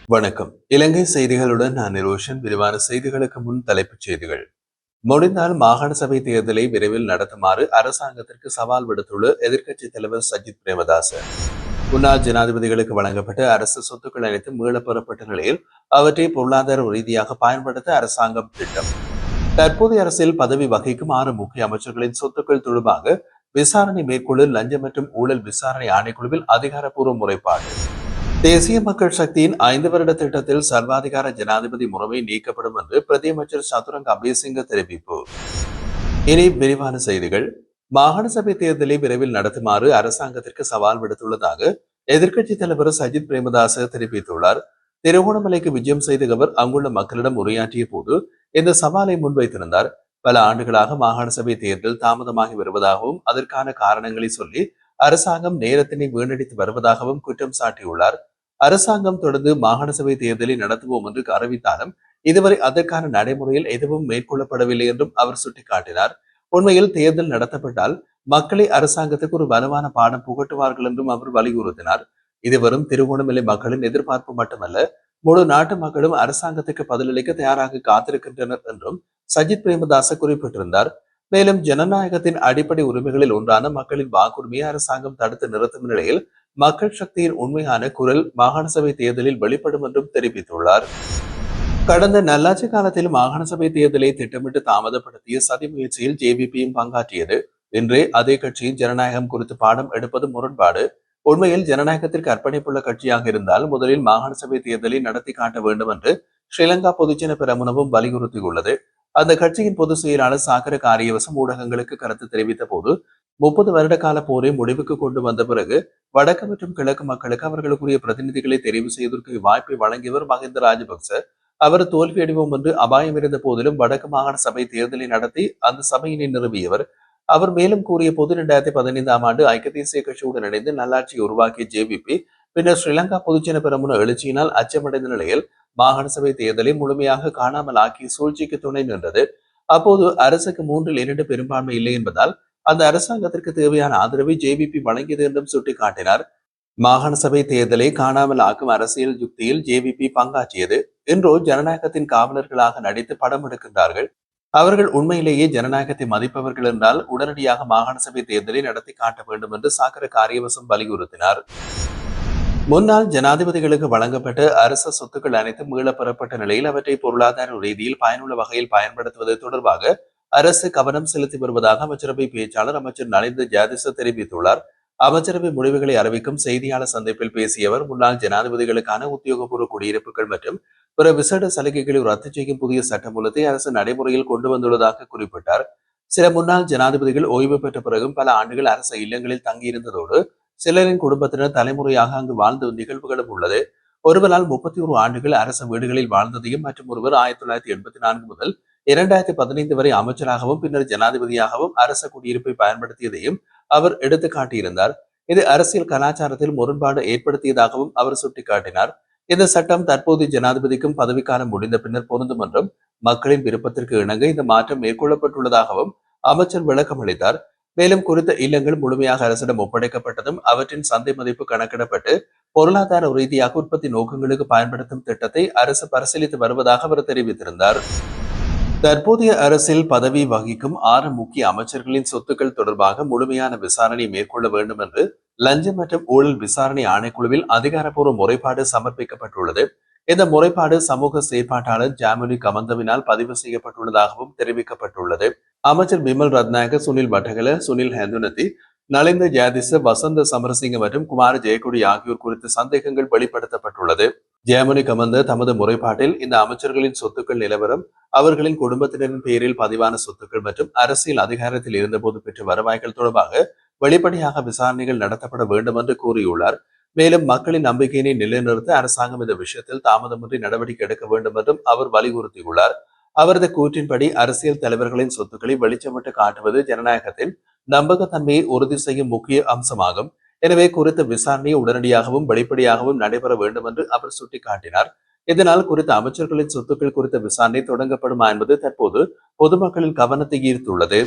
வணக்கம். இலங்கை செய்திகளுடன் நான் நிரோஷன். விரிவான செய்திகளுக்கு முன் தலைப்புச் செய்திகள். முடிந்தால் மாகாண சபை தேர்தலை விரைவில் நடத்துமாறு அரசாங்கத்திற்கு சவால் விடுத்துள்ள எதிர்க்கட்சித் தலைவர் சஜித் பிரேமதாச. முன்னாள் ஜனாதிபதிகளுக்கு வழங்கப்பட்ட அரசு சொத்துக்கள் அனைத்தும் மீளப் பெறப்பட்ட நிலையில் அவற்றை பொருளாதார ரீதியாக பயன்படுத்த அரசாங்கம் திட்டம். தற்போதைய அரசியல் பதவி வகிக்கும் 6 முக்கிய அமைச்சர்களின் சொத்துக்கள் தொடர்பாக விசாரணை மேற்கொள்ள லஞ்சம் மற்றும் ஊழல் விசாரணை ஆணைக்குழுவில் அதிகாரப்பூர்வ முறைப்பாடு. தேசிய மக்கள் சக்தியின் 5 வருட திட்டத்தில் சர்வாதிகார ஜனாதிபதி முறைமை நீக்கப்படும் என்று பிரதியமைச்சர் சதுரங்க அபேசிங்க தெரிவிப்பு. இனி விரிவான செய்திகள். மாகாண சபை தேர்தலை விரைவில் நடத்துமாறு அரசாங்கத்திற்கு சவால் விடுத்துள்ளதாக எதிர்க்கட்சித் தலைவர் சஜித் பிரேமதாச தெரிவித்துள்ளார். திருகோணமலைக்கு விஜயம் செய்த அவர் அங்குள்ள மக்களிடம் உரையாற்றிய போது இந்த சவாலை முன்வைத்திருந்தார். பல ஆண்டுகளாக மாகாண சபை தேர்தல் தாமதமாகி வருவதாகவும் அதற்கான காரணங்களை சொல்லி அரசாங்கம் நேரத்தினை வீணடித்து வருவதாகவும் குற்றம் சாட்டியுள்ளார். அரசாங்கம் தொடர்ந்து மாகாண சபை தேர்தலை நடத்துவோம் என்று அறிவித்தாலும் இதுவரை அதற்கான நடைமுறையில் எதுவும் மேற்கொள்ளப்படவில்லை என்றும் அவர் சுட்டிக்காட்டினார். உண்மையில் தேர்தல் நடத்தப்பட்டால் மக்களை அரசாங்கத்துக்கு ஒரு வலுவான பாடம் புகட்டுவார்கள் என்றும் அவர் வலியுறுத்தினார். இது வரும் திருகோணமலை மக்களின் எதிர்பார்ப்பு மட்டுமல்ல, முழு நாட்டு மக்களும் அரசாங்கத்துக்கு பதிலளிக்க தயாராக காத்திருக்கின்றனர் என்றும் சஜித் பிரேமதாச குறிப்பிட்டிருந்தார். மேலும் ஜனநாயகத்தின் அடிப்படை உரிமைகளில் ஒன்றான மக்களின் வாக்குரிமையை அரசாங்கம் தடுத்து நிறுத்தும் நிலையில் மக்கள் சக்தியின் உண்மையான குரல் மாகாண சபை தேர்தலில் வெளிப்படும் என்றும் தெரிவித்துள்ளார். கடந்த நல்லாட்சி காலத்தில் மாகாண சபை தேர்தலை திட்டமிட்டு தாமதப்படுத்திய சதி முயற்சியில் ஜேவிபியும் பங்காற்றியது. இன்றே அதே கட்சியின் ஜனநாயகம் குறித்து பாடம் எடுப்பது முரண்பாடு. உண்மையில் ஜனநாயகத்திற்கு அர்ப்பணிப்புள்ள கட்சியாக இருந்தால் முதலில் மாகாண சபை தேர்தலை நடத்தி காட்ட வேண்டும் என்று ஸ்ரீலங்கா பொதுஜன பெரமுனவும் வலியுறுத்தியுள்ளது. அந்த கட்சியின் பொதுச் செயலாளர் சாகர காரியவசம் ஊடகங்களுக்கு கருத்து தெரிவித்த போது 30 வருட கால போரை முடிவுக்கு கொண்டு வந்த பிறகு வடக்கு மற்றும் கிழக்கு மக்களுக்கு அவர்களுக்குரிய பிரதிநிதிகளை தெரிவு செய்வதற்கு வாய்ப்பை வழங்கியவர் மஹிந்த ராஜபக்ச. அவர் தோல்வியடைவோம் என்று அபாயம் இருந்த போதிலும் வடக்கு மாகாண சபை தேர்தலை நடத்தி அந்த சபையினை நிறுவியவர். அவர் மேலும் கூறிய போது 2015ஆம் ஆண்டு ஐக்கிய தேசிய கட்சியுடன் இணைந்து நல்லாட்சியை உருவாக்கிய ஜேவிபி பின்னர் ஸ்ரீலங்கா பொதுஜன பெரமுன எழுச்சியினால் அச்சமடைந்த நிலையில் மாகாண சபை தேர்தலை முழுமையாக காணாமல் ஆக்கி சூழ்ச்சிக்கு துணை நின்றது. அப்போது அரசுக்கு 3/2 பெரும்பான்மை இல்லை என்பதால் அந்த அரசாங்கத்திற்கு தேவையான ஆதரவை ஜேவிபி வழங்கியது என்றும் சுட்டிக்காட்டினார். மாகாண சபை தேர்தலை காணாமல் ஆக்கும் அரசியல் யுக்தியில் ஜேவிபி பங்காற்றியது. இன்றோ ஜனநாயகத்தின் காவலர்களாக நடித்து படம் எடுக்கின்றார்கள். அவர்கள் உண்மையிலேயே ஜனநாயகத்தை மதிப்பவர்கள் என்றால் உடனடியாக மாகாண சபை தேர்தலை நடத்தி காட்ட வேண்டும் என்று சாகர காரியவசம் வலியுறுத்தினார். முன்னாள் ஜனாதிபதிகளுக்கு வழங்கப்பட்ட அரச சொத்துக்கள் அனைத்தும் மீளப்பெறப்பட்ட நிலையில் அவற்றை பொருளாதார ரீதியில் பயனுள்ள வகையில் பயன்படுத்துவது தொடர்பாக அரசு கவனம் செலுத்தி வருவதாக அமைச்சரவை பேச்சாளர் அமைச்சர் நலிந்த ஜாதிச தெரிவித்துள்ளார். அமைச்சரவை முடிவுகளை அறிவிக்கும் செய்தியாளர் சந்திப்பில் பேசிய அவர் முன்னாள் ஜனாதிபதிகளுக்கான உத்தியோகபூர்வ குடியிருப்புகள் மற்றும் பிற விசேட சலுகைகளை ரத்து செய்யும் புதிய சட்டமூலத்தை அரசு நடைமுறையில் கொண்டு வந்துள்ளதாக குறிப்பிட்டார். சில முன்னாள் ஜனாதிபதிகள் ஓய்வு பெற்ற பிறகும் பல ஆண்டுகள் அரசு இல்லங்களில் தங்கியிருந்ததோடு சிலரின் குடும்பத்தினர் தலைமுறையாக அங்கு வாழ்ந்த நிகழ்வுகளும் உள்ளது. ஒருவரால் 31 ஆண்டுகள் அரசு வீடுகளில் வாழ்ந்ததையும் மற்றும் ஒருவர் 1984 முதல் 2015 வரை அமைச்சராகவும் பின்னர் ஜனாதிபதியாகவும் அரச குடியிருப்பை பயன்படுத்தியதையும் அவர் எடுத்து காட்டியிருந்தார். இது அரசியல் கலாச்சாரத்தில் முரண்பாடு ஏற்படுத்தியதாகவும் அவர் சுட்டிக்காட்டினார். இந்த சட்டம் தற்போதைய ஜனாதிபதிக்கும் பதவிக்காலம் முடிந்த பின்னர் பொருந்தும் என்றும் மக்களின் விருப்பத்திற்கு இணங்க இந்த மாற்றம் மேற்கொள்ளப்பட்டுள்ளதாகவும் அமைச்சர் விளக்கம் அளித்தார். மேலும் குறித்த இல்லங்கள் முழுமையாக அரசிடம் ஒப்படைக்கப்பட்டதும் அவற்றின் சந்தை மதிப்பு கணக்கிடப்பட்டு பொருளாதார ரீதியாக உற்பத்தி நோக்கங்களுக்கு பயன்படுத்தும் திட்டத்தை அரசு பரிசீலித்து வருவதாக அவர் தெரிவித்திருந்தார். தற்போதைய அரசில் பதவி வகிக்கும் 6 முக்கிய அமைச்சர்களின் சொத்துக்கள் தொடர்பாக முழுமையான விசாரணை மேற்கொள்ள வேண்டும் என்று லஞ்சம் மற்றும் ஊழல் விசாரணை ஆணைக்குழுவில் அதிகாரப்பூர்வ முறைப்பாடு சமர்ப்பிக்கப்பட்டுள்ளது. இந்த முறைப்பாடு சமூக செயற்பாட்டாளர் ஜாமினி கமந்தவினால் பதிவு செய்யப்பட்டுள்ளதாகவும் தெரிவிக்கப்பட்டுள்ளது. அமைச்சர் பிமல் ரத்நாயக, சுனில் வட்டகல, சுனில் ஹேந்துனதி, நலிந்த ஜாதிச, வசந்த சமரசிங்க மற்றும் குமார ஜெயக்குடி ஆகியோர் குறித்த சந்தேகங்கள் வெளிப்படுத்தப்பட்டுள்ளது. ஜெயமுனி கமந்த தமது முறைப்பாட்டில் இந்த அமைச்சர்களின் சொத்துக்கள் நிலவரம், அவர்களின் குடும்பத்தினரின் பெயரில் பதிவான சொத்துக்கள் மற்றும் அரசியல் அதிகாரத்தில் இருந்தபோது பெற்ற வருவாய்கள் தொடர்பாக வெளிப்படையாக விசாரணைகள் நடத்தப்பட வேண்டும் என்று கூறியுள்ளார். மேலும் மக்களின் நம்பிக்கையினை நிலைநிறுத்த அரசாங்கம் இந்த விஷயத்தில் தாமதமின்றி நடவடிக்கை எடுக்க வேண்டும் என்றும் அவர் வலியுறுத்தியுள்ளார். அவரது கூற்றின்படி அரசியல் தலைவர்களின் சொத்துக்களை வெளிச்சமிட்டு காட்டுவது ஜனநாயகத்தின் நம்பகத்தன்மையை உறுதி செய்யும் முக்கிய அம்சமாகும். எனவே குறித்த விசாரணை உடனடியாகவும் வெளிப்படையாகவும் நடைபெற வேண்டும் என்று அவர் சுட்டிக்காட்டினார். இதனால் குறித்த அமைச்சர்களின் சொத்துக்கள் குறித்த விசாரணை தொடங்கப்படுமா என்பது தற்போது பொதுமக்களின் கவனத்தை ஈர்த்துள்ளது.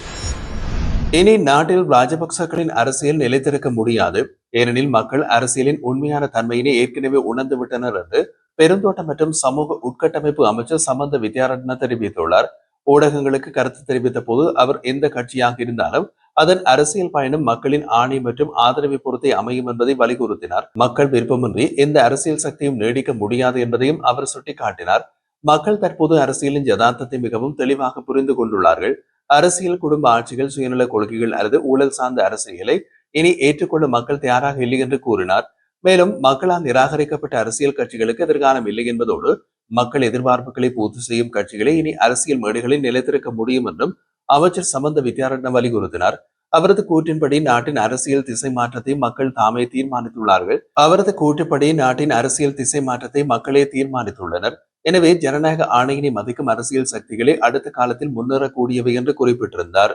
இனி நாட்டில் ராஜபக்சக்களின் அரசியல் நிலைத்திருக்க முடியாது. ஏனெனில் மக்கள் அரசியலின் உண்மையான தன்மையினை ஏற்கனவே உணர்ந்து விட்டனர் என்று பெருந்தோட்டம் மற்றும் சமூக உட்கட்டமைப்பு அமைச்சர் சம்பந்த வித்யாரட்ன தெரிவித்துள்ளார். ஊடகங்களுக்கு கருத்து தெரிவித்த போது அவர் எந்த கட்சியாக இருந்தாலும் அதன் அரசியல் பயணம் மக்களின் ஆணை மற்றும் ஆதரவை பொறுத்தே அமையும் என்பதை வலியுறுத்தினார். மக்கள் விருப்பமின்றி எந்த அரசியல் சக்தியும் நீடிக்க முடியாது என்பதையும் அவர் சுட்டிக்காட்டினார். மக்கள் தற்போது அரசியலின் யதார்த்தத்தை மிகவும் தெளிவாக புரிந்து கொண்டுள்ளார்கள். அரசியல், குடும்ப ஆட்சிகள், சுயநல கொள்கைகள் அல்லது ஊழல் சார்ந்த அரசியலை இனி ஏற்றுக்கொள்ள மக்கள் தயாராக இல்லை என்று கூறினார். மேலும் மக்களால் நிராகரிக்கப்பட்ட அரசியல் கட்சிகளுக்கு எதிர்காலம் இல்லை என்பதோடு மக்கள் எதிர்பார்ப்புகளை பூர்த்தி செய்யும் கட்சிகளை இனி அரசியல் மேடைகளில் நிலைத்திருக்க முடியும் என்றும் அமைச்சர் சம்பந்த வித்யாரட்ன வலியுறுத்தினார். அவரது கூற்றின்படி நாட்டின் அரசியல் திசை மாற்றத்தை மக்கள் தாமே தீர்மானித்துள்ளார்கள். அவரது கூற்றுப்படி நாட்டின் அரசியல் திசை மாற்றத்தை மக்களே தீர்மானித்துள்ளனர். எனவே ஜனநாயக ஆணையினை மதிக்கும் அரசியல் சக்திகளே அடுத்த காலத்தில் முன்னேறக்கூடியவை என்று குறிப்பிட்டிருந்தார்.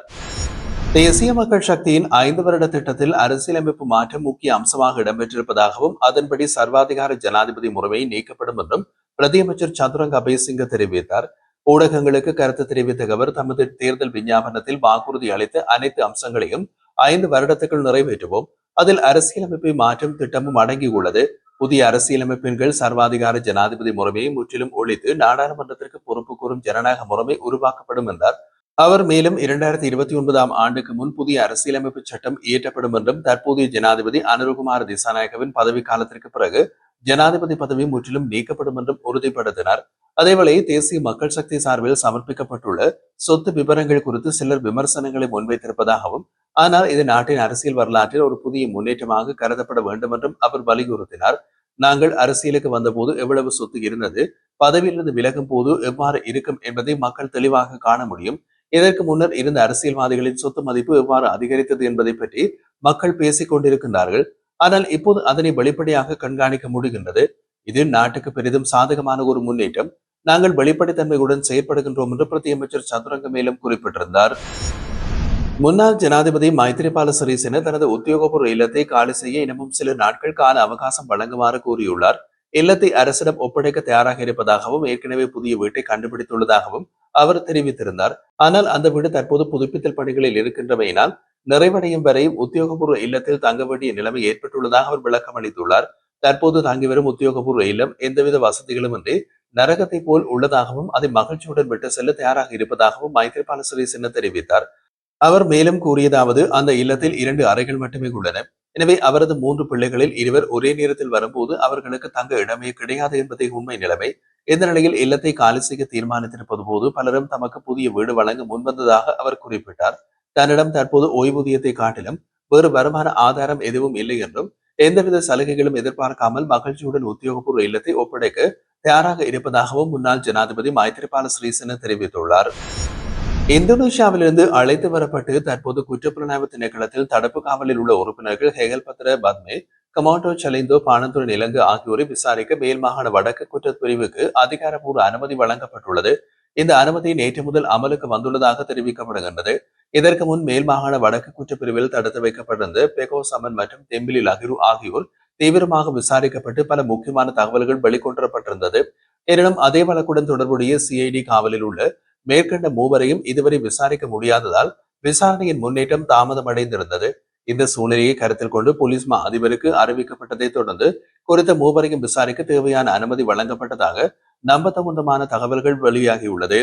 தேசிய மக்கள் சக்தியின் 5 வருட திட்டத்தில் அரசியலமைப்பு மாற்றம் முக்கிய அம்சமாக இடம்பெற்றிருப்பதாகவும் அதன்படி சர்வாதிகார ஜனாதிபதி முறைமை நீக்கப்படும் என்றும் பிரதியமைச்சர் சதுரங்க அபயசிங்க தெரிவித்தார். ஊடகங்களுக்கு கருத்து தெரிவித்த அவர் தமது தேர்தல் விஞ்ஞாபனத்தில் வாக்குறுதி அளித்த அனைத்து அம்சங்களையும் 5 வருடத்துக்குள் நிறைவேற்றுவோம். அதில் அரசியலமைப்பை மாற்றும் திட்டமும் அடங்கியுள்ளது. புதிய அரசியலமைப்பின் கீழ் சர்வாதிகார ஜனாதிபதி முறைமையை முற்றிலும் ஒழித்து நாடாளுமன்றத்திற்கு பொறுப்பு கூறும் ஜனநாயக முறைமை உருவாக்கப்படும் என்றார். அவர் மேலும் 2029ஆம் ஆண்டுக்கு முன் புதிய அரசியலமைப்பு சட்டம் இயற்றப்படும் என்றும் தற்போதைய ஜனாதிபதி அனுரகுமார திசாநாயகவின் பதவி காலத்திற்கு பிறகு ஜனாதிபதி பதவி முற்றிலும் நீக்கப்படும் என்றும் உறுதிப்படுத்தினார். அதேவேளை தேசிய மக்கள் சக்தி சார்பில் சமர்ப்பிக்கப்பட்டுள்ள சொத்து விவரங்கள் குறித்து சிலர் விமர்சனங்களை முன்வைத்திருப்பதாகவும், ஆனால் இது நாட்டின் அரசியல் வரலாற்றில் ஒரு புதிய முன்னேற்றமாக கருதப்பட வேண்டும் என்றும் அவர் வலியுறுத்தினார். நாங்கள் அரசியலுக்கு வந்தபோது எவ்வளவு சொத்து இருந்தது, பதவியிலிருந்து விலகும் போது எவ்வாறு இருக்கும் என்பதை மக்கள் தெளிவாக காண முடியும். இதற்கு முன்னர் இருந்த அரசியல்வாதிகளின் சொத்து மதிப்பு எவ்வாறு அதிகரித்தது என்பதை பற்றி மக்கள் பேசிக் கொண்டிருக்கின்றார்கள். ஆனால் இப்போது அதனை வெளிப்படையாக கண்காணிக்க முடிகின்றது. இது நாட்டுக்கு பெரிதும் சாதகமான ஒரு முன்னேற்றம். நாங்கள் வெளிப்படைத்தன்மையுடன் செயற்படுகின்றோம் என்று பிரதியமைச்சர் சதுரங்க மேலும் குறிப்பிட்டிருந்தார். முன்னாள் ஜனாதிபதி மைத்ரிபால சிறிசேன தனது உத்தியோகபூர்வ இல்லத்தை காலி செய்ய இன்னமும் சில நாட்கள் கால அவகாசம் வழங்குமாறு கூறியுள்ளார். இல்லத்தை அரசிடம் ஒப்படைக்க தயாராக இருப்பதாகவும் ஏற்கனவே புதிய வீட்டை கண்டுபிடித்துள்ளதாகவும் அவர் தெரிவித்திருந்தார். ஆனால் அந்த வீடு தற்போது புதுப்பித்தல் பணிகளில் இருக்கின்றமையினால் நிறைவடையும் வரை உத்தியோகபூர்வ இல்லத்தில் தங்க வேண்டிய நிலைமை ஏற்பட்டுள்ளதாக அவர் விளக்கம் அளித்துள்ளார். தற்போது தங்கி வரும் உத்தியோகபூர்வ இல்லம் எந்தவித வசதிகளும் இன்றி நரகத்தை போல் உள்ளதாகவும் அதை மகிழ்ச்சியுடன் விட்டு செல்ல தயாராக இருப்பதாகவும் மைத்ரிபால சிறிசேன தெரிவித்தார். அவர் மேலும் கூறியதாவது, அந்த இல்லத்தில் 2 அறைகள் மட்டுமே உள்ளன. எனவே அவரது 3 பிள்ளைகளில் இருவர் ஒரே நேரத்தில் வரும்போது அவர்களுக்கு தங்க இடமே கிடையாது என்பதே உண்மை நிலைமை. இந்த நிலையில் இல்லத்தை காலி செய்ய தீர்மானித்திருப்பது போது பலரும் தமக்கு புதிய வீடு வழங்க முன்வந்ததாக அவர் குறிப்பிட்டார். தன்னிடம் தற்போது ஓய்வூதியத்தை காட்டிலும் வேறு வருமான ஆதாரம் எதுவும் இல்லை என்றும் எந்தவித சலுகைகளும் எதிர்பார்க்காமல் மகிழ்ச்சியுடன் உத்தியோகபூர்வ இல்லத்தை ஒப்படைக்க தயாராக இருப்பதாகவும் முன்னாள் ஜனாதிபதி மைத்ரிபால சிறிசேன தெரிவித்துள்ளார். இந்தோனேஷியாவிலிருந்து அழைத்து வரப்பட்டு தற்போது குற்றப்புலனாய்வு திணைக்களத்தில் தடுப்பு காவலில் உள்ள உறுப்பினர்கள் ஹெகல்பத்ர பத்மே, கமாண்டோ சலிந்தோ, பானந்துரன் இலங்கு ஆகியோரை விசாரிக்க மேல் மாகாண வடக்கு குற்றப்பிரிவுக்கு அதிகாரப்பூர்வ அனுமதி வழங்கப்பட்டுள்ளது. இந்த அனுமதி நேற்று முதல் அமலுக்கு வந்துள்ளதாக தெரிவிக்கப்படுகின்றது. இதற்கு முன் மேல் மாகாண வடக்கு குற்றப்பிரிவில் தடுத்து வைக்கப்பட்டிருந்த பெகோ சமன் மற்றும் தெம்பிலி லகிரு ஆகியோர் தீவிரமாக விசாரிக்கப்பட்டு பல முக்கியமான தகவல்கள் வெளிக்கொணரப்பட்டிருந்தது. எனினும் அதே வழக்குடன் தொடர்புடைய சிஐடி காவலில் உள்ள மேற்கண்ட மூவரையும் இதுவரை விசாரிக்க முடியாததால் விசாரணையின் முன்னேற்றம் தாமதமடைந்திருந்தது. இந்த சூழ்நிலையை கருத்தில் கொண்டு போலீஸ் மா அதிபருக்கு அறிவிக்கப்பட்டதை தொடர்ந்து குறித்த மூவரையும் விசாரிக்க தேவையான அனுமதி வழங்கப்பட்டதாக நம்பத்தகுந்தமான தகவல்கள் வெளியாகியுள்ளது.